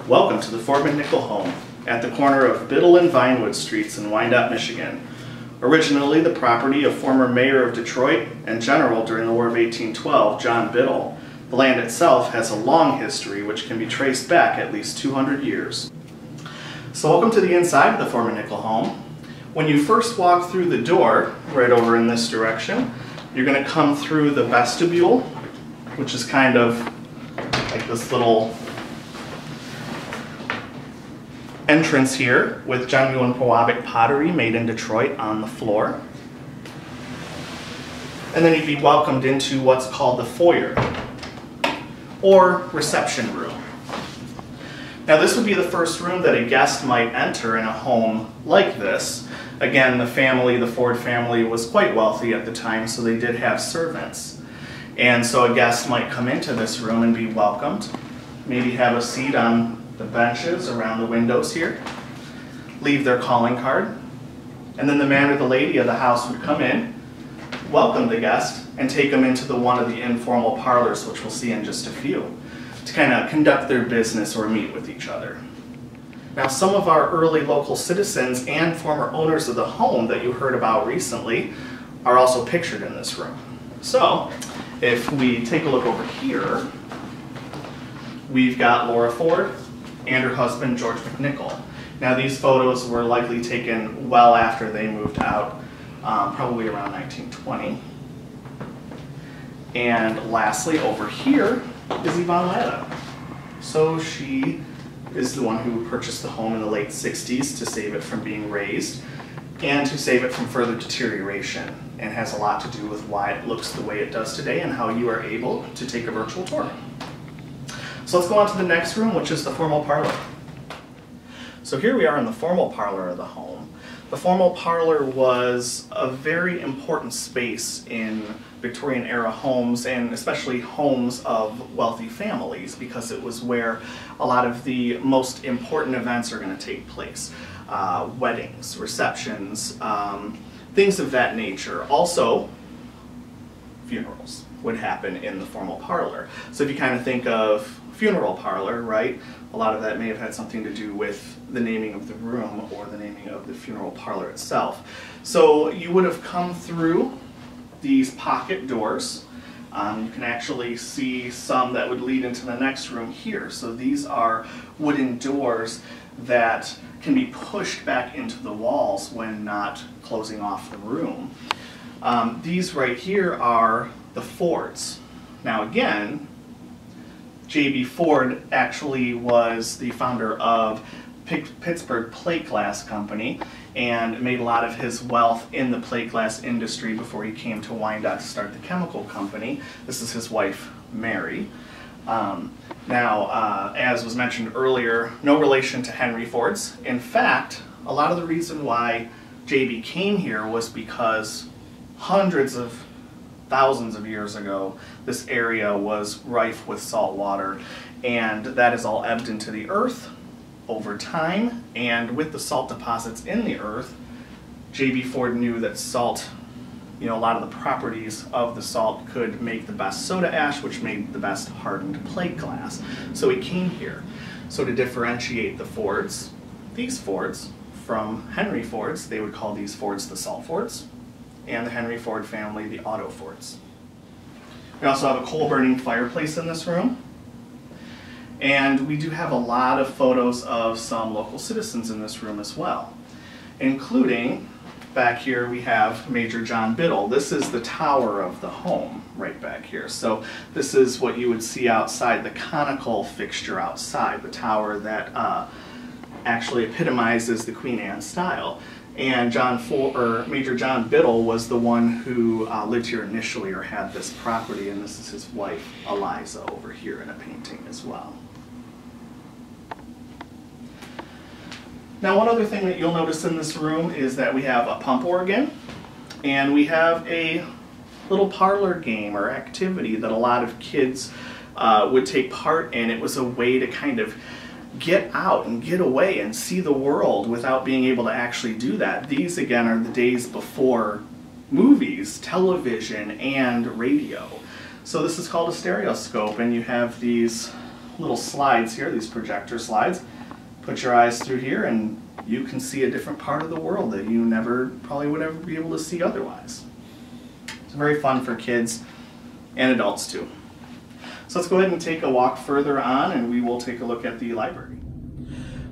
Welcome to the Ford MacNichol home at the corner of Biddle and Vinewood Streets in Wyandotte, Michigan. Originally the property of former mayor of Detroit and general during the War of 1812, John Biddle, the land itself has a long history which can be traced back at least 200 years. So welcome to the inside of the Ford MacNichol home. When you first walk through the door, right over in this direction, you're going to come through the vestibule, which is kind of like this little entrance here with genuine Pewabic pottery made in Detroit on the floor. And then you'd be welcomed into what's called the foyer, or reception room. Now this would be the first room that a guest might enter in a home like this. Again, the Ford family was quite wealthy at the time, so they did have servants. And so a guest might come into this room and be welcomed, maybe have a seat on the benches around the windows here, leave their calling card, and then the man or the lady of the house would come in, welcome the guest, and take them into one of the informal parlors, which we'll see in just a few, to kind of conduct their business or meet with each other. Now, some of our early local citizens and former owners of the home that you heard about recently are also pictured in this room. So, if we take a look over here, we've got Laura Ford and her husband, George MacNichol. Now, these photos were likely taken well after they moved out, probably around 1920. And lastly, over here is Yvonne Latta. So she is the one who purchased the home in the late 60s to save it from being razed and to save it from further deterioration, and has a lot to do with why it looks the way it does today and how you are able to take a virtual tour. So let's go on to the next room, which is the formal parlor. So here we are in the formal parlor of the home. The formal parlor was a very important space in Victorian era homes, and especially homes of wealthy families, because it was where a lot of the most important events are going to take place. Weddings, receptions, things of that nature. Also, funerals would happen in the formal parlor. So if you kind of think of funeral parlor, right, a lot of that may have had something to do with the naming of the room or the naming of the funeral parlor itself. So you would have come through these pocket doors. You can actually see some that would lead into the next room here. So these are wooden doors that can be pushed back into the walls when not closing off the room. These right here are the Fords. Now again, J.B. Ford actually was the founder of Pittsburgh Plate Glass Company and made a lot of his wealth in the plate glass industry before he came to Wyandotte to start the chemical company. This is his wife, Mary. As was mentioned earlier, no relation to Henry Ford's. In fact, a lot of the reason why J.B. came here was because hundreds of thousands of years ago, this area was rife with salt water, and that has all ebbed into the earth over time, and with the salt deposits in the earth, J.B. Ford knew that salt, a lot of the properties of the salt could make the best soda ash, which made the best hardened plate glass. So he came here. So to differentiate the Fords, these Fords, from Henry Ford's, they would call these Fords the Salt Fords, and the Henry Ford family the Auto Fords. We also have a coal-burning fireplace in this room. And we do have a lot of photos of some local citizens in this room as well, including, back here we have Major John Biddle. This is the tower of the home right back here. So this is what you would see outside, the conical fixture outside, the tower that actually epitomizes the Queen Anne style. And Major John Biddle was the one who lived here initially, or had this property, and this is his wife, Eliza, over here in a painting as well. Now, one other thing that you'll notice in this room is that we have a pump organ, and we have a little parlor game or activity that a lot of kids would take part in. It was a way to kind of get out and get away and see the world without being able to actually do that. These, again, are the days before movies, television, and radio. So this is called a stereoscope, and you have these little slides here, these projector slides. Put your eyes through here and you can see a different part of the world that you never probably would ever be able to see otherwise. It's very fun for kids and adults too. So let's go ahead and take a walk further on and we will take a look at the library.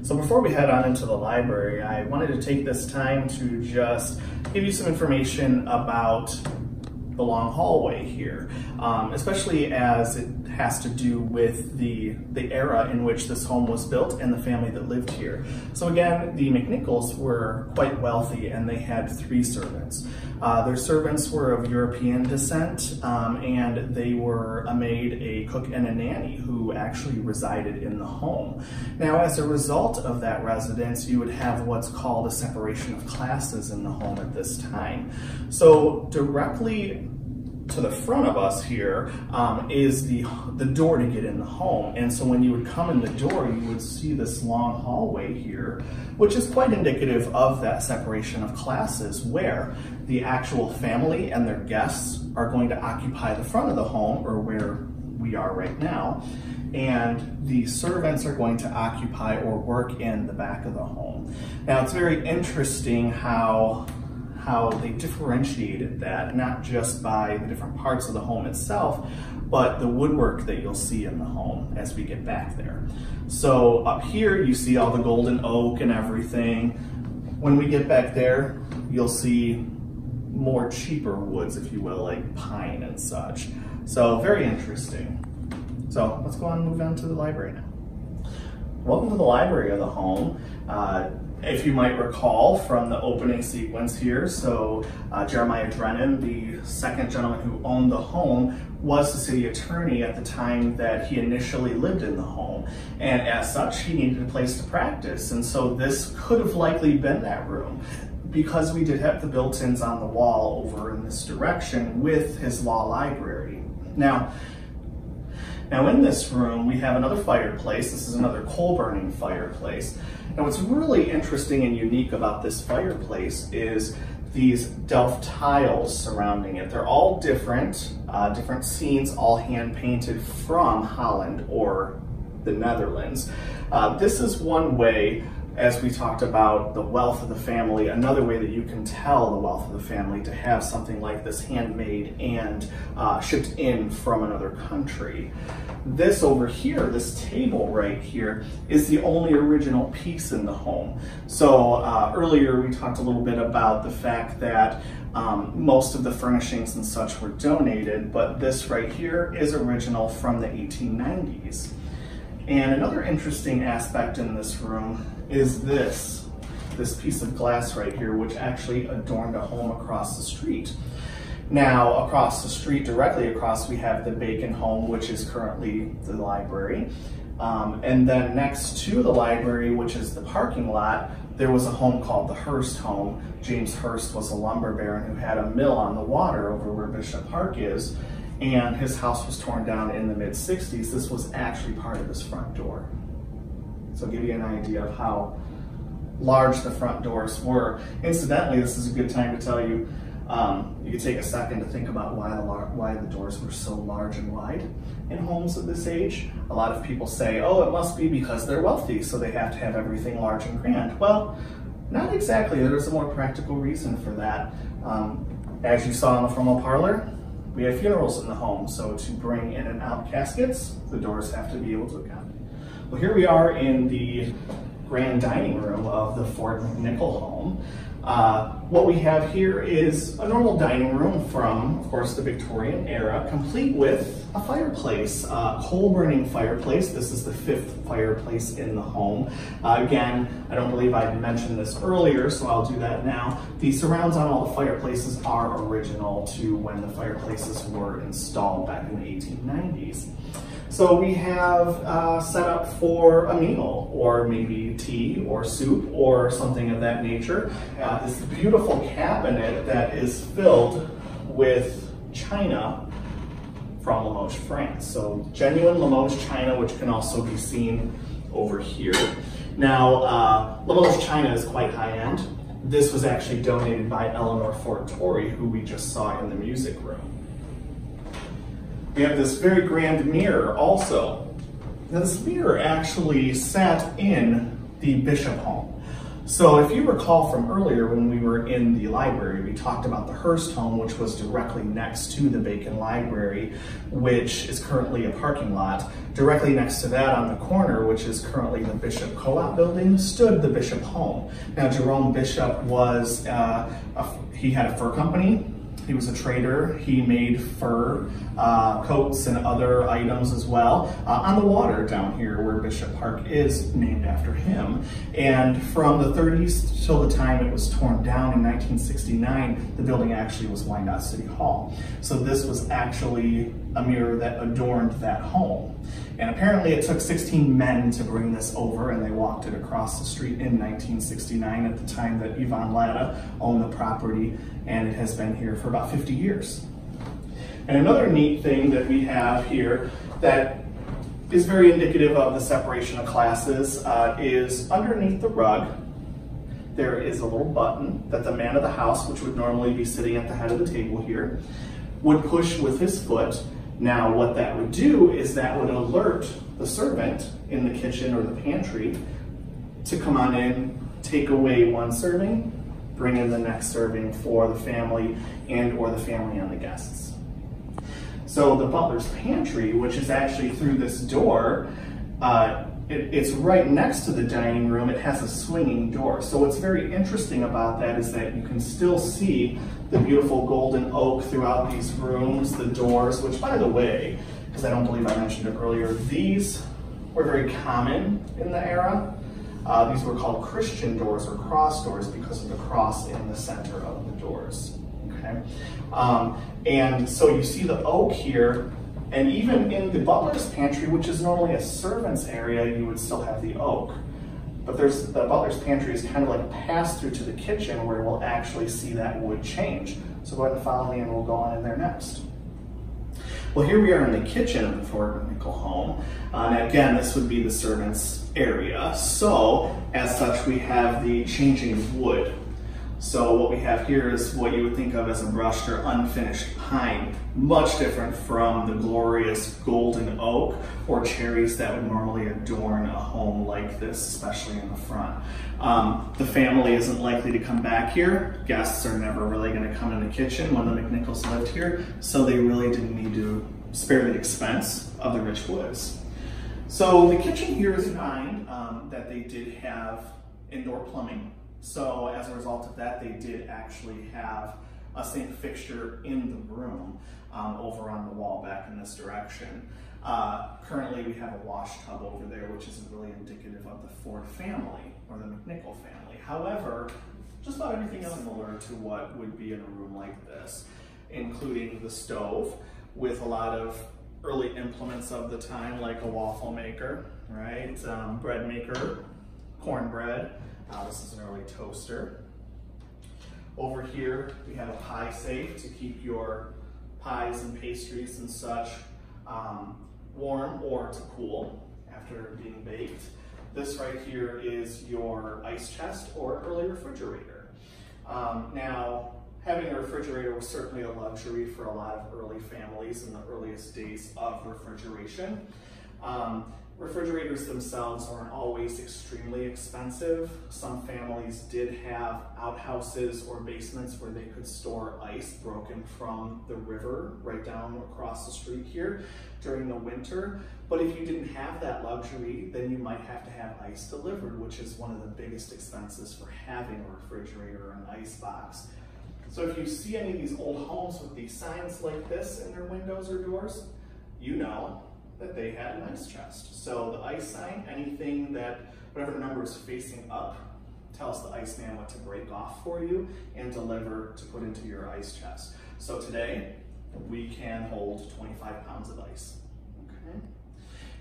So before we head on into the library, I wanted to take this time to just give you some information about the long hallway here, especially as it has to do with the era in which this home was built and the family that lived here. So again, the MacNichols were quite wealthy and they had 3 servants. Their servants were of European descent and they were a maid, a cook, and a nanny who actually resided in the home. Now, as a result of that residence, you would have what's called a separation of classes in the home at this time. So directly to the front of us here is the door to get in the home. And so when you would come in the door, you would see this long hallway here, which is quite indicative of that separation of classes where the actual family and their guests are going to occupy the front of the home, or where we are right now, and the servants are going to occupy or work in the back of the home. Now, it's very interesting how they differentiated that, not just by the different parts of the home itself, but the woodwork that you'll see in the home as we get back there. So up here, you see all the golden oak and everything. When we get back there, you'll see more cheaper woods, if you will, like pine and such. So very interesting. So let's go on and move on to the library now. Welcome to the library of the home. If you might recall from the opening sequence here, so Jeremiah Drennan, the second gentleman who owned the home, was the city attorney at the time that he initially lived in the home. And as such, he needed a place to practice. And so this could have likely been that room, because we did have the built-ins on the wall over in this direction with his law library. Now in this room, we have another fireplace. This is another coal-burning fireplace. Now what's really interesting and unique about this fireplace is these Delft tiles surrounding it. They're all different scenes, all hand-painted from Holland or the Netherlands. This is one way, as we talked about the wealth of the family, another way that you can tell the wealth of the family, to have something like this handmade and shipped in from another country. This over here, this table right here, is the only original piece in the home. So earlier we talked a little bit about the fact that most of the furnishings and such were donated, but this right here is original from the 1890s. And another interesting aspect in this room is this piece of glass right here, which actually adorned a home across the street. Now, across the street, directly across, we have the Bacon home, which is currently the library. And then next to the library, which is the parking lot, there was a home called the Hearst home. James Hearst was a lumber baron who had a mill on the water over where Bishop Park is, and his house was torn down in the mid-60s. This was actually part of his front door. So give you an idea of how large the front doors were. Incidentally, this is a good time to tell you, you could take a second to think about why the doors were so large and wide in homes of this age. A lot of people say, oh, it must be because they're wealthy, so they have to have everything large and grand. Well, not exactly. There's a more practical reason for that. As you saw in the formal parlor, we have funerals in the home, so to bring in and out caskets, the doors have to be able to accommodate. Well, here we are in the grand dining room of the Ford MacNichol home. What we have here is a normal dining room from, of course, the Victorian era, complete with a fireplace, coal-burning fireplace. This is the 5th fireplace in the home. Again, I don't believe I mentioned this earlier, so I'll do that now. The surrounds on all the fireplaces are original to when the fireplaces were installed back in the 1890s. So we have set up for a meal, or maybe tea or soup or something of that nature. This beautiful cabinet that is filled with china from Limoges, France. So genuine Limoges china, which can also be seen over here. Now, Limoges china is quite high-end. This was actually donated by Eleanor Ford Torrey, who we just saw in the music room. We have this very grand mirror also. Now this mirror actually sat in the Bishop home. So if you recall from earlier when we were in the library, we talked about the Hearst home, which was directly next to the Bacon Library, which is currently a parking lot. Directly next to that on the corner, which is currently the Bishop Co-op building, stood the Bishop home. Now Jerome Bishop was, he had a fur company. He was a trader. He made fur coats and other items as well on the water down here where Bishop Park is named after him. And from the 30s till the time it was torn down in 1969, the building actually was Wyandotte City Hall. So this was actually a mirror that adorned that home. And apparently it took 16 men to bring this over, and they walked it across the street in 1969 at the time that Yvonne Latta owned the property, and it has been here for about 50 years. And another neat thing that we have here that is very indicative of the separation of classes is underneath the rug, there is a little button that the man of the house, which would normally be sitting at the head of the table here, would push with his foot. Now what that would do is that would alert the servant in the kitchen or the pantry to come on in, take away one serving, bring in the next serving for the family and or the family and the guests. So the butler's pantry, which is actually through this door, it's right next to the dining room. It has a swinging door. So what's very interesting about that is that you can still see the beautiful golden oak throughout these rooms, the doors, which by the way, because I don't believe I mentioned it earlier, these were very common in the era. These were called Christian doors or cross doors because of the cross in the center of the doors. Okay, and so you see the oak here. And even in the butler's pantry, which is normally a servant's area, you would still have the oak. But the butler's pantry is kind of like a pass-through to the kitchen where we'll actually see that wood change. So go ahead and follow me and we'll go on in there next. Well, here we are in the kitchen of the Ford MacNichol home. And again, this would be the servant's area. So, as such, we have the changing of wood. So what we have here is what you would think of as a brushed or unfinished pine, much different from the glorious golden oak or cherries that would normally adorn a home like this, especially in the front. The family isn't likely to come back here. Guests are never really going to come in the kitchen when the MacNichols lived here, so they really didn't need to spare the expense of the rich woods. So the kitchen here is fine that they did have indoor plumbing. So as a result of that, they did actually have a sink fixture in the room over on the wall back in this direction. Currently we have a wash tub over there, which is really indicative of the Ford family or the MacNichol family. However, just about everything else similar to what would be in a room like this, including the stove with a lot of early implements of the time like a waffle maker, right? Bread maker, cornbread. This is an early toaster. Over here, we have a pie safe to keep your pies and pastries and such warm or to cool after being baked. This right here is your ice chest or early refrigerator. Now, having a refrigerator was certainly a luxury for a lot of early families in the earliest days of refrigeration. Refrigerators themselves aren't always extremely expensive. Some families did have outhouses or basements where they could store ice broken from the river right down across the street here during the winter. But if you didn't have that luxury, then you might have to have ice delivered, which is one of the biggest expenses for having a refrigerator or an ice box. So if you see any of these old homes with these signs like this in their windows or doors, you know that they had an ice chest. So the ice sign, anything that, whatever number is facing up, tells the iceman what to break off for you and deliver to put into your ice chest. So today, we can hold 25 pounds of ice. Okay.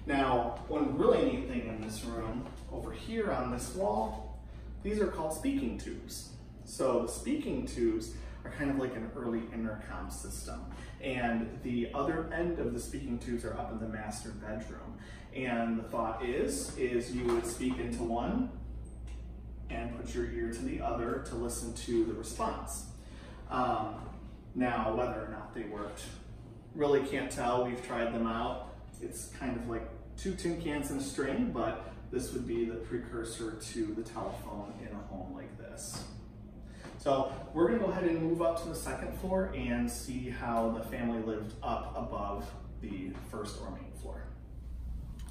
Now, one really neat thing in this room, over here on this wall, these are called speaking tubes. So the speaking tubes are kind of like an early intercom system. And the other end of the speaking tubes are up in the master bedroom. And the thought is you would speak into one and put your ear to the other to listen to the response. Now, whether or not they worked, really can't tell. We've tried them out. It's kind of like 2 tin cans and a string, but this would be the precursor to the telephone in a home like this. So we're gonna go ahead and move up to the 2nd floor and see how the family lived up above the 1st or main floor.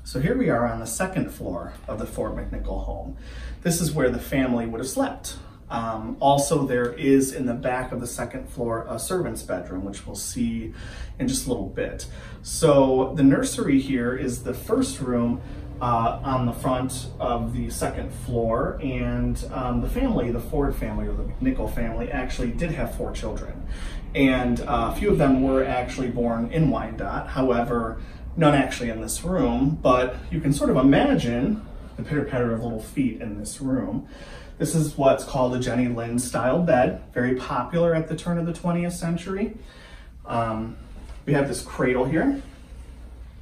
So here we are on the 2nd floor of the Ford MacNichol home. This is where the family would have slept. Also, there is in the back of the 2nd floor a servant's bedroom, which we'll see in just a little bit. So the nursery here is the first room on the front of the 2nd floor, and the family, the Ford family or the MacNichol family, actually did have 4 children, and a few of them were actually born in Wyandotte. However, none actually in this room, but you can sort of imagine the pitter-patter of little feet in this room. This is what's called a Jenny Lind style bed, very popular at the turn of the 20th century. We have this cradle here,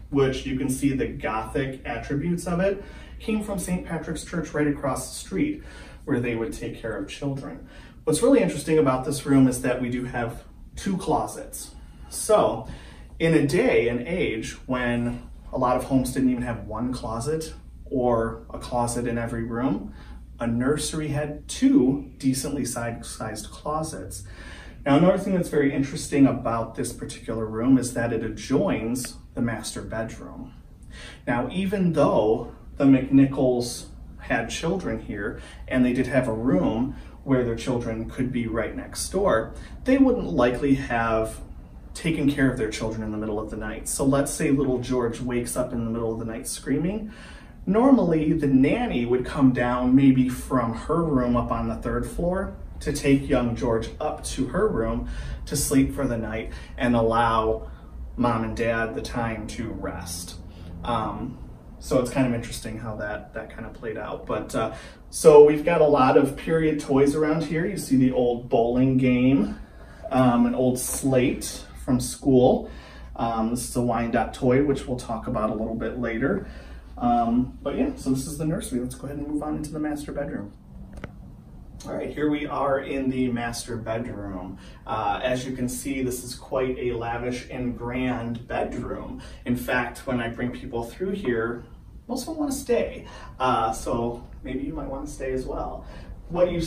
which you can see the Gothic attributes of it. Came from St. Patrick's Church right across the street, where they would take care of children. What's really interesting about this room is that we do have 2 closets. So in a day and age when a lot of homes didn't even have 1 closet or a closet in every room, a nursery had 2 decently sized closets. Now, another thing that's very interesting about this particular room is that it adjoins the master bedroom. Now, even though the MacNichols had children here and they did have a room where their children could be right next door, they wouldn't likely have taken care of their children in the middle of the night. So let's say little George wakes up in the middle of the night screaming. Normally, the nanny would come down maybe from her room up on the 3rd floor to take young George up to her room to sleep for the night and allow mom and dad the time to rest. So it's kind of interesting how that kind of played out. But so we've got a lot of period toys around here. You see the old bowling game, an old slate from school. This is a Wyandotte toy, which we'll talk about a little bit later. But yeah, so this is the nursery. Let's go ahead and move on into the master bedroom. All right, here we are in the master bedroom. As you can see, this is quite a lavish and grand bedroom. In fact, when I bring people through here, most of them want to stay. So maybe you might want to stay as well. What you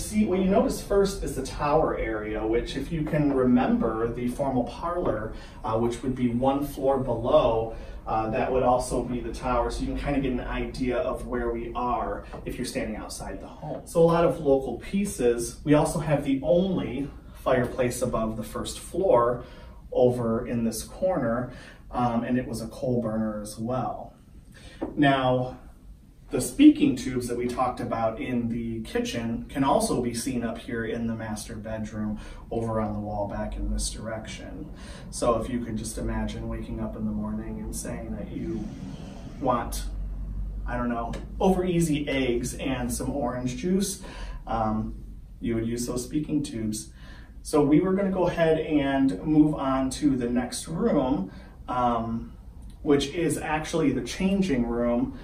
notice first is the tower area, which if you can remember the formal parlor, which would be 1 floor below, that would also be the tower, so you can kind of get an idea of where we are if you're standing outside the home. So a lot of local pieces. We also have the only fireplace above the 1st floor over in this corner, and it was a coal burner as well. Now, the speaking tubes that we talked about in the kitchen can also be seen up here in the master bedroom over on the wall back in this direction. So if you could just imagine waking up in the morning and saying that you want, I don't know, over easy eggs and some orange juice, you would use those speaking tubes. So we were going to go ahead and move on to the next room, which is actually the changing room.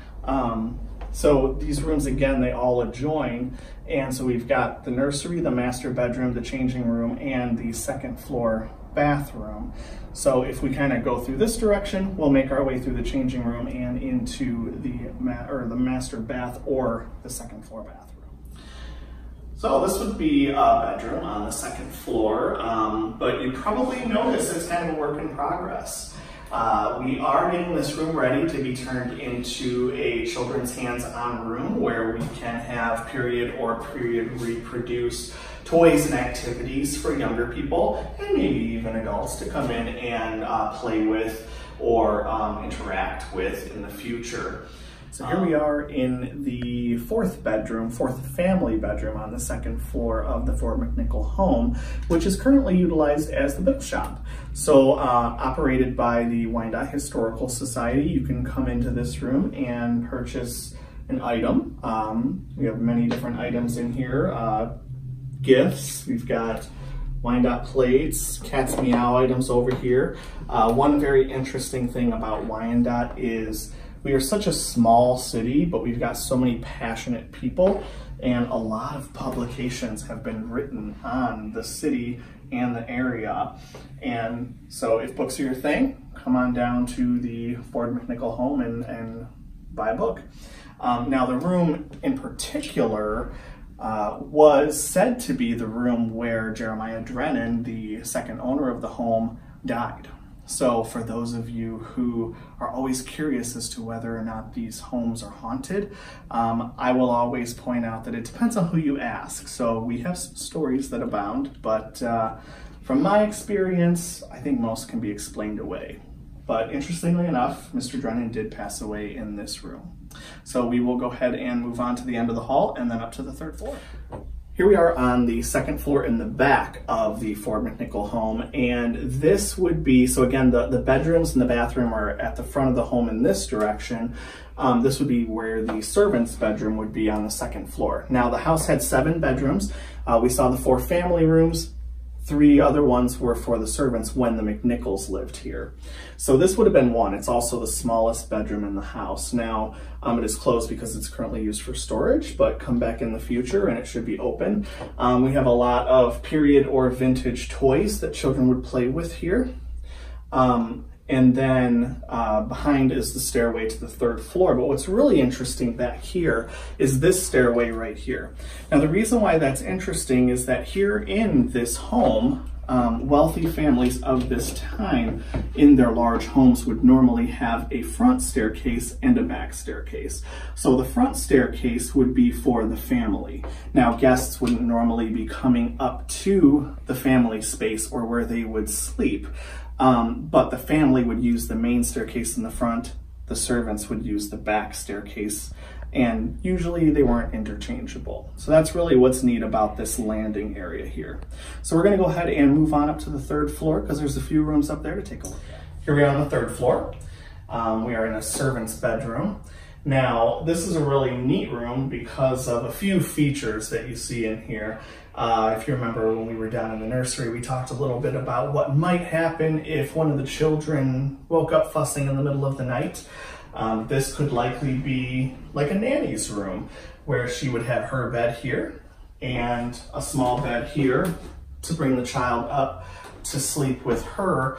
So these rooms, again, they all adjoin. And so we've got the nursery, the master bedroom, the changing room, and the 2nd floor bathroom. So if we kind of go through this direction, we'll make our way through the changing room and into the master bath or the 2nd floor bathroom. So this would be a bedroom on the 2nd floor, but you probably notice it's kind of a work in progress. We are getting this room ready to be turned into a children's hands-on room where we can have period or period reproduced toys and activities for younger people and maybe even adults to come in and play with or interact with in the future. So here we are in the 4th family bedroom on the 2nd floor of the Ford MacNichol home, which is currently utilized as the book shop. So operated by the Wyandotte Historical Society, you can come into this room and purchase an item. We have many different items in here. Gifts, we've got Wyandotte plates, cat's meow items over here. One very interesting thing about Wyandotte is we are such a small city, but we've got so many passionate people, and a lot of publications have been written on the city and the area. And so if books are your thing, come on down to the Ford MacNichol home and by a book. Now the room in particular was said to be the room where Jeremiah Drennan, the second owner of the home, died. So for those of you who are always curious as to whether or not these homes are haunted, I will always point out that it depends on who you ask. So we have stories that abound, but from my experience, I think most can be explained away. But interestingly enough, Mr. Drennan did pass away in this room. So we will go ahead and move on to the end of the hall and then up to the third floor. Here we are on the second floor in the back of the Ford MacNichol home, and this would be, so again, the bedrooms and the bathroom are at the front of the home in this direction. This would be where the servant's bedroom would be on the second floor. Now the house had 7 bedrooms. We saw the 4 family rooms. 3 other ones were for the servants when the MacNichols lived here. So this would have been one. It's also the smallest bedroom in the house. Now it is closed because it's currently used for storage, but come back in the future and it should be open. We have a lot of period or vintage toys that children would play with here. And then behind is the stairway to the third floor. But what's really interesting back here is this stairway right here. Now the reason why that's interesting is that here in this home, wealthy families of this time in their large homes would normally have a front staircase and a back staircase. So the front staircase would be for the family. Now guests wouldn't normally be coming up to the family space or where they would sleep. But the family would use the main staircase in the front, the servants would use the back staircase, and usually they weren't interchangeable. So that's really what's neat about this landing area here. So we're gonna go ahead and move on up to the third floor because there's a few rooms up there to take a look at. Here we are on the third floor. We are in a servant's bedroom. Now, this is a really neat room because of a few features that you see in here. If you remember when we were down in the nursery, we talked a little bit about what might happen if one of the children woke up fussing in the middle of the night. This could likely be like a nanny's room where she would have her bed here and a small bed here to bring the child up to sleep with her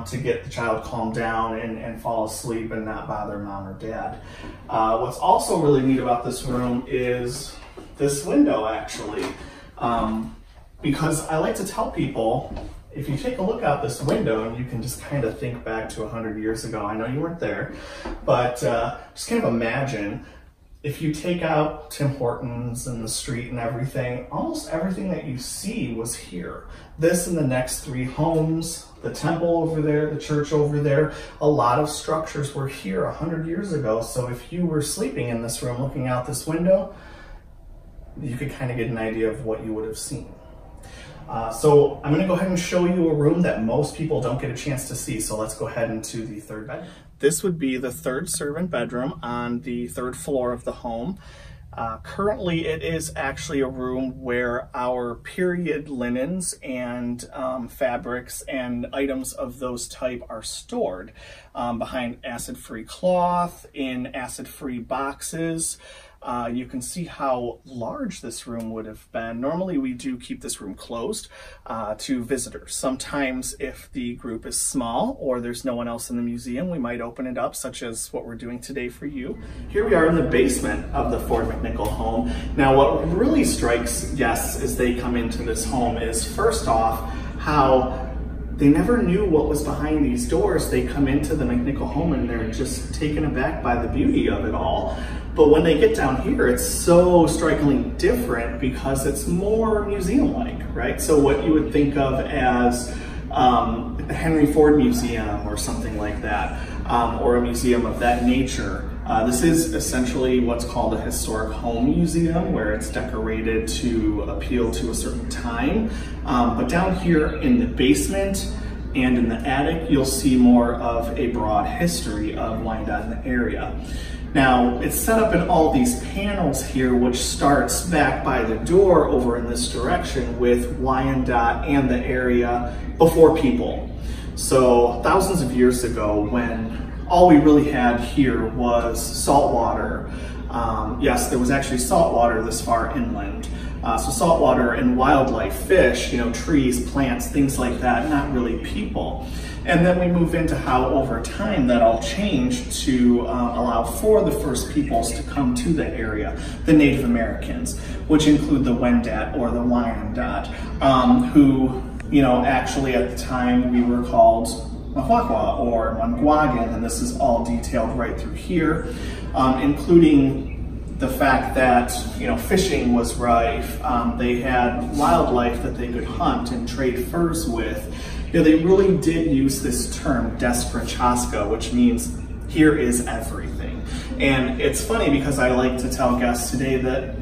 to get the child calmed down and fall asleep and not bother mom or dad. What's also really neat about this room is this window actually. Because I like to tell people, if you take a look out this window and you can just kind of think back to 100 years ago, I know you weren't there, but just kind of imagine if you take out Tim Hortons and the street and everything, almost everything that you see was here. This and the next 3 homes, the temple over there, the church over there, a lot of structures were here 100 years ago. So if you were sleeping in this room looking out this window, you could kind of get an idea of what you would have seen. So I'm going to go ahead and show you a room that most people don't get a chance to see. So let's go ahead into the third bedroom. This would be the third servant bedroom on the third floor of the home. Currently, it is actually a room where our period linens and fabrics and items of those type are stored behind acid-free cloth, in acid-free boxes. You can see how large this room would have been. Normally we do keep this room closed to visitors. Sometimes if the group is small or there's no one else in the museum, we might open it up, such as what we're doing today for you. Here we are in the basement of the Ford MacNichol home. Now what really strikes guests as they come into this home is, first off, how they never knew what was behind these doors. They come into the MacNichol home and they're just taken aback by the beauty of it all. But when they get down here, it's so strikingly different because it's more museum-like, right? So what you would think of as the Henry Ford Museum or something like that, or a museum of that nature. This is essentially what's called a historic home museum, where it's decorated to appeal to a certain time. But down here in the basement and in the attic, you'll see more of a broad history of Wyandotte in the area. Now, it's set up in all these panels here, which starts back by the door over in this direction with Wyandotte and the area before people. So thousands of years ago, when all we really had here was salt water. Yes, there was actually salt water this far inland. So salt water and wildlife, fish, trees, plants, things like that, not really people. And then we move into how over time that all changed to allow for the first peoples to come to the area, the Native Americans, which include the Wendat or the Wyandotte, who, you know, actually at the time we were called Mahuahua or Mungwagan, and this is all detailed right through here, including the fact that, you know, fishing was rife. They had wildlife that they could hunt and trade furs with. You know, they really did use this term Desprachaska, which means here is everything. And it's funny because I like to tell guests today that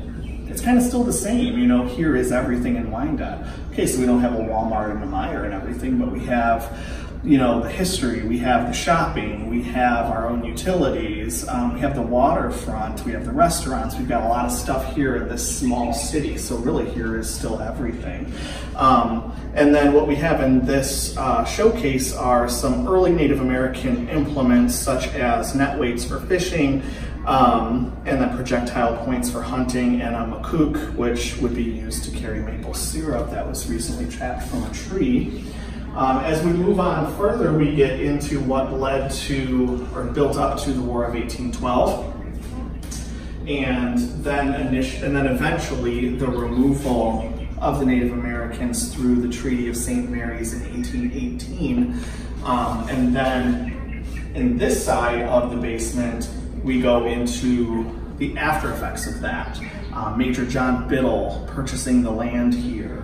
it's kind of still the same, you know, here is everything in Wyandotte. Okay, so we don't have a Walmart and a Meijer and everything, but we have, you know, the history, we have the shopping, we have our own utilities, we have the waterfront, we have the restaurants, we've got a lot of stuff here in this small city, so really here is still everything. And then what we have in this showcase are some early Native American implements such as net weights for fishing, and then projectile points for hunting, and a makook, which would be used to carry maple syrup that was recently trapped from a tree. As we move on further, we get into what led to, or built up to, the War of 1812, and then eventually the removal of the Native Americans through the Treaty of St. Mary's in 1818. And then in this side of the basement, we go into the after effects of that. Major John Biddle purchasing the land here.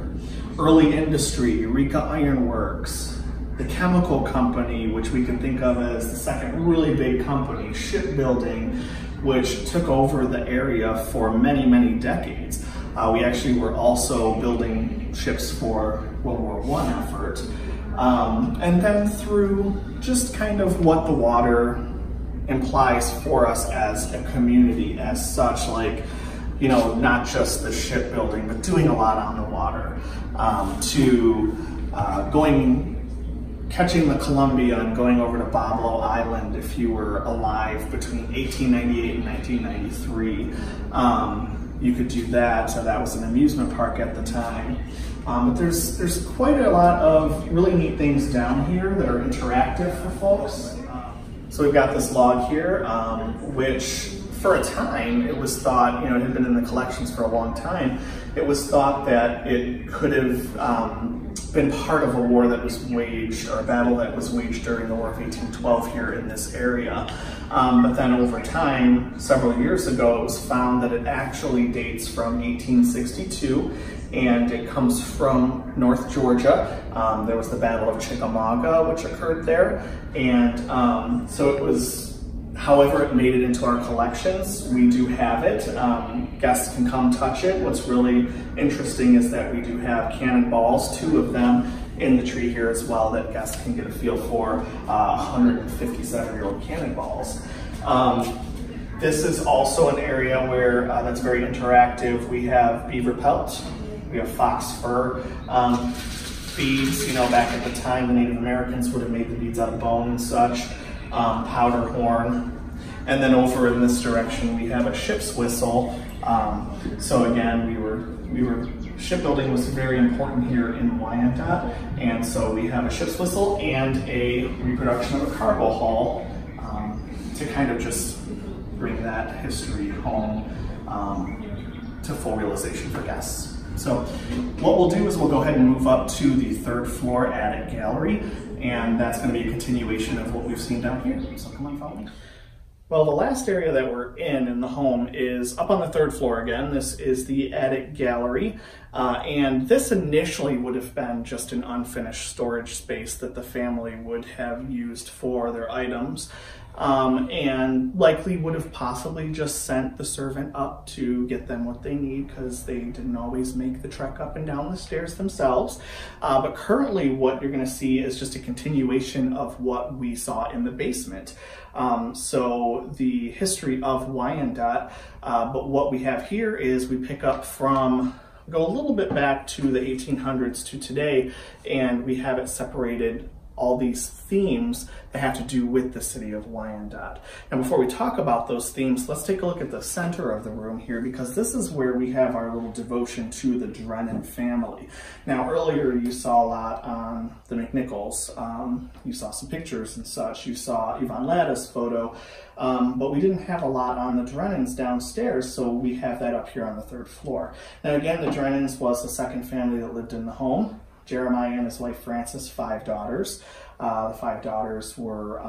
Early industry, Eureka Iron Works, the chemical company, which we can think of as the second really big company, shipbuilding, which took over the area for many, many decades. We actually were also building ships for World War I effort. And then through just kind of what the water implies for us as a community as such, like, you know, not just the shipbuilding, but doing a lot on the water, to catching the Columbia and going over to Boblo Island if you were alive between 1898 and 1993. You could do that, so that was an amusement park at the time. But there's quite a lot of really neat things down here that are interactive for folks. So we've got this log here, which for a time it was thought, you know, it had been in the collections for a long time, it was thought that it could have been part of a war that was waged, or a battle that was waged during the War of 1812 here in this area. But then over time, several years ago, it was found that it actually dates from 1862, and it comes from North Georgia. There was the Battle of Chickamauga, which occurred there. And so it was, however it made it into our collections, we do have it. Guests can come touch it. What's really interesting is that we do have cannonballs, 2 of them in the tree here as well, that guests can get a feel for, 157-year-old cannonballs. This is also an area where that's very interactive. We have beaver pelt, we have fox fur beads. You know, back at the time, the Native Americans would have made the beads out of bone and such. Powder horn. And then over in this direction, we have a ship's whistle. So again, shipbuilding was very important here in Wyandotte, and so we have a ship's whistle and a reproduction of a cargo hull to kind of just bring that history home to full realization for guests. So what we'll do is we'll go ahead and move up to the 3rd floor attic gallery, and that's going to be a continuation of what we've seen down here. So come on, follow me. Well, the last area that we're in the home is up on the 3rd floor again. This is the attic gallery, and this initially would have been just an unfinished storage space that the family would have used for their items, and likely would have possibly just sent the servant up to get them what they need, because they didn't always make the trek up and down the stairs themselves. But currently what you're going to see is just a continuation of what we saw in the basement. So the history of Wyandotte, but what we have here is we pick up from, go a little bit back to the 1800s to today, and we have it separated all these themes that have to do with the city of Wyandotte. Now, before we talk about those themes, let's take a look at the center of the room here, because this is where we have our little devotion to the Drennan family. Now, earlier you saw a lot on the MacNichols. You saw some pictures and such. You saw Yvonne Latta's photo, but we didn't have a lot on the Drennans downstairs, so we have that up here on the 3rd floor. Now, again, the Drennans was the second family that lived in the home. Jeremiah and his wife Frances, 5 daughters. The 5 daughters were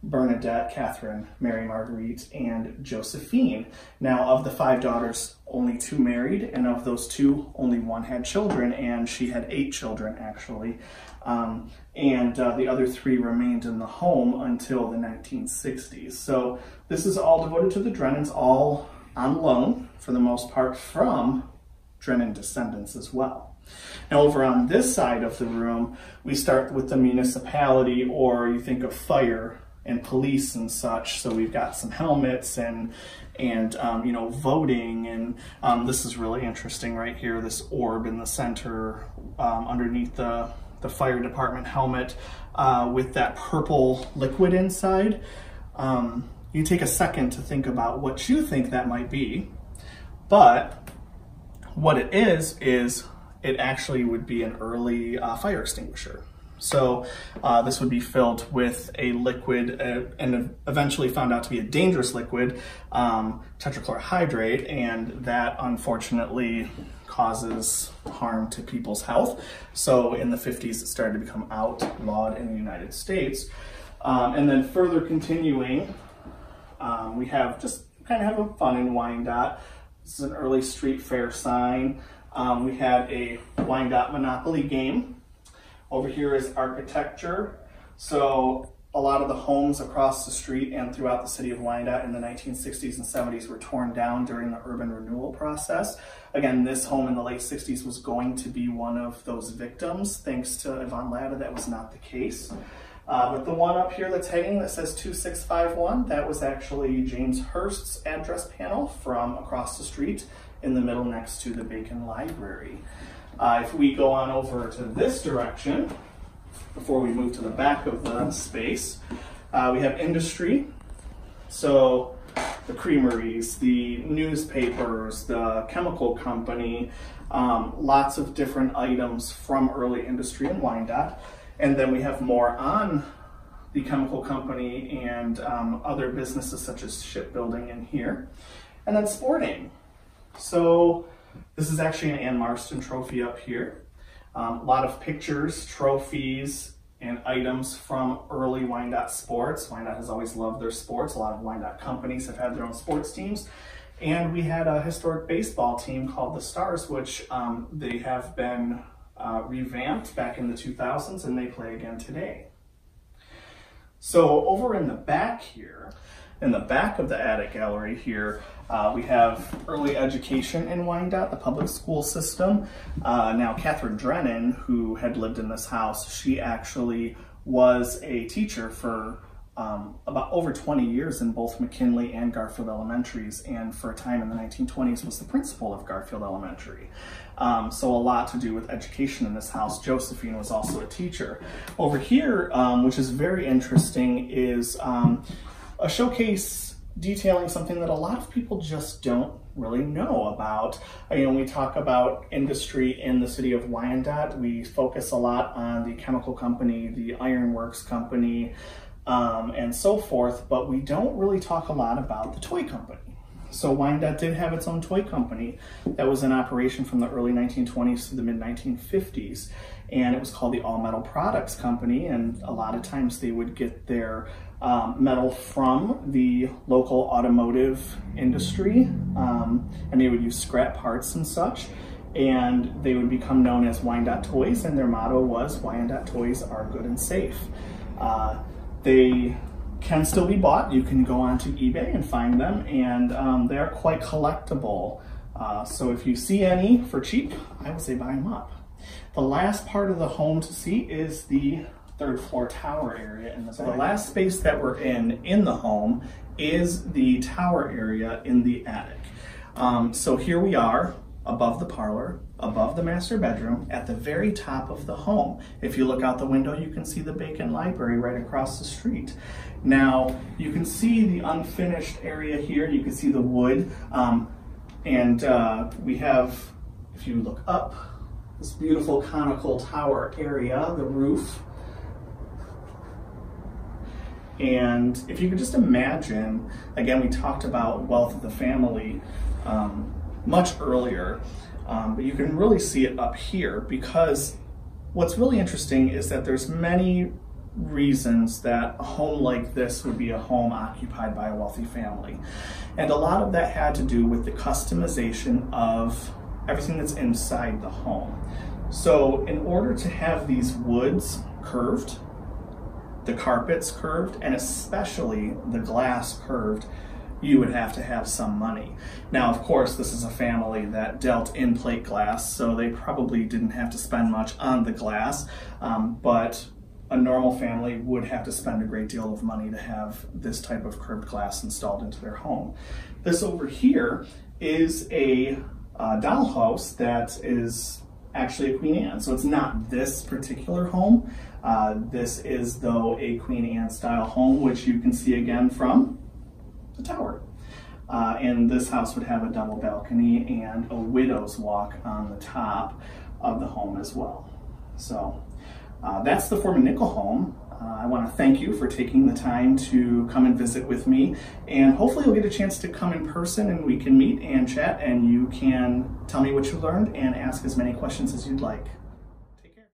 Bernadette, Catherine, Mary Marguerite, and Josephine. Now, of the 5 daughters, only 2 married, and of those 2, only 1 had children, and she had 8 children, actually. The other 3 remained in the home until the 1960s. So this is all devoted to the Drennans, all on loan, for the most part, from Drennan descendants as well. Now, over on this side of the room, we start with the municipality, or you think of fire and police and such. So we've got some helmets and you know, voting, and this is really interesting right here, this orb in the center underneath the fire department helmet with that purple liquid inside. You take a second to think about what you think that might be, but what it is it actually would be an early fire extinguisher. So this would be filled with a liquid and eventually found out to be a dangerous liquid, tetrachlorohydrate, and that unfortunately causes harm to people's health. So in the 50s, it started to become outlawed in the United States. And then further continuing, we have just kind of having fun in Wyandotte. This is an early street fair sign. We had a Wyandotte Monopoly game. Over here is architecture. So a lot of the homes across the street and throughout the city of Wyandotte in the 1960s and 70s were torn down during the urban renewal process. Again, this home in the late 60s was going to be one of those victims. Thanks to Yvonne Latta, that was not the case. But the one up here that's hanging that says 2651, that was actually James Hurst's address panel from across the street in the middle next to the Bacon Library. If we go on over to this direction, before we move to the back of the space, we have industry. So the creameries, the newspapers, the chemical company, lots of different items from early industry in Wyandotte. And then we have more on the chemical company and other businesses such as shipbuilding in here. And then sporting. So this is actually an Ann Marston trophy up here. A lot of pictures, trophies, and items from early Wyandotte sports. Wyandotte has always loved their sports. A lot of Wyandotte companies have had their own sports teams. And we had a historic baseball team called the Stars, which they have been revamped back in the 2000s, and they play again today. So over in the back here, in the back of the attic gallery here, we have early education in Wyandotte, the public school system. Now, Catherine Drennan, who had lived in this house, she actually was a teacher for about over 20 years in both McKinley and Garfield Elementaries, and for a time in the 1920s was the principal of Garfield Elementary. So a lot to do with education in this house. Josephine was also a teacher. Over here, which is very interesting, is a showcase detailing something that a lot of people just don't really know about. You know, we talk about industry in the city of Wyandotte. We focus a lot on the chemical company, the ironworks company, and so forth, but we don't really talk a lot about the toy company. So Wyandotte did have its own toy company that was in operation from the early 1920s to the mid-1950s, and it was called the All Metal Products Company, and a lot of times they would get their metal from the local automotive industry, and they would use scrap parts and such, and they would become known as Wyandotte Toys, and their motto was, Wyandotte Toys are good and safe. They can still be bought. You can go onto eBay and find them, and they're quite collectible. So if you see any for cheap, I would say buy them up. The last part of the home to see is the 3rd floor tower area in the back. The last space that we're in the home is the tower area in the attic. So here we are above the parlor, above the master bedroom, at the very top of the home. If you look out the window, you can see the Bacon Library right across the street. Now, you can see the unfinished area here. You can see the wood. We have, if you look up, this beautiful conical tower area, the roof. And if you could just imagine, again, we talked about wealth of the family much earlier, but you can really see it up here, because what's really interesting is that there's many reasons that a home like this would be a home occupied by a wealthy family. And a lot of that had to do with the customization of everything that's inside the home. So in order to have these woods curved, the carpets curved, and especially the glass curved, you would have to have some money. Now, of course, this is a family that dealt in plate glass, so they probably didn't have to spend much on the glass, but a normal family would have to spend a great deal of money to have this type of curved glass installed into their home. This over here is a dollhouse that is actually a Queen Anne. So it's not this particular home. This is, though, a Queen Anne style home, which you can see again from the tower. And this house would have a double balcony and a widow's walk on the top of the home as well. So that's the Ford MacNichol home. I want to thank you for taking the time to come and visit with me, and hopefully you'll get a chance to come in person and we can meet and chat, and you can tell me what you learned and ask as many questions as you'd like.